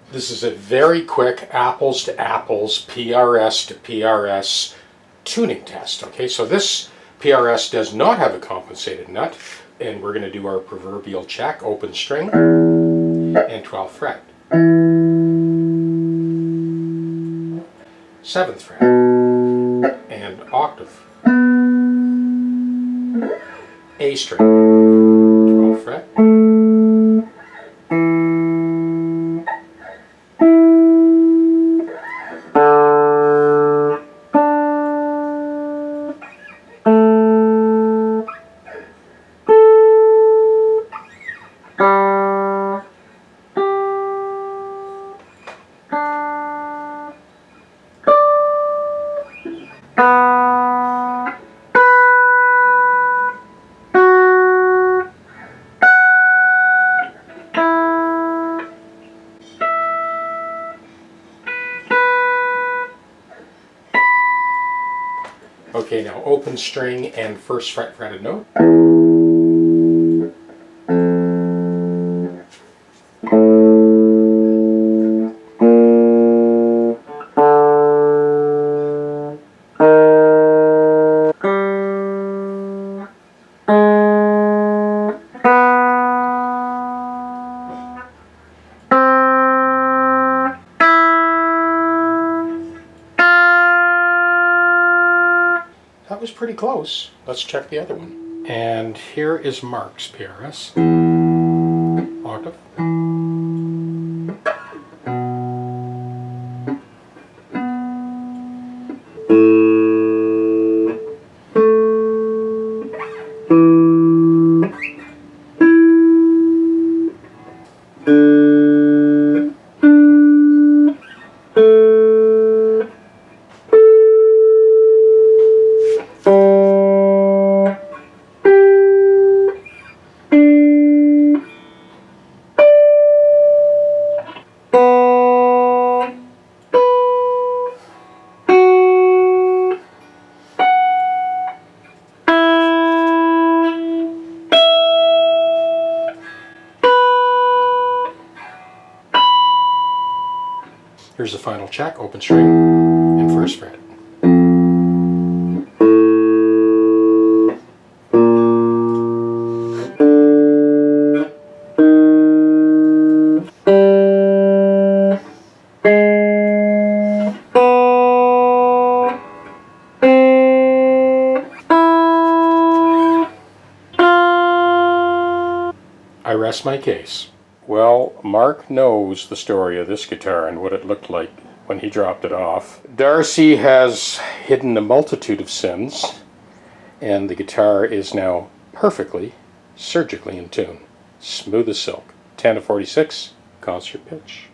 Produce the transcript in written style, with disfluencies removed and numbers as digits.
This is a very quick apples to apples, PRS to PRS tuning test. Okay, so this PRS does not have a compensated nut, and we're going to do our proverbial check, open string and 12th fret. 7th fret and octave. A string, 12th fret. Okay, now open string and 1st fret fretted note. That was pretty close. Let's check the other one. And here is Mark's PRS. Octave. Here's the final check, open string and 1st fret. I rest my case. Well, Mark knows the story of this guitar and what it looked like when he dropped it off. Darcy has hidden a multitude of sins, and the guitar is now perfectly, surgically in tune. Smooth as silk. 10 to 46, concert pitch.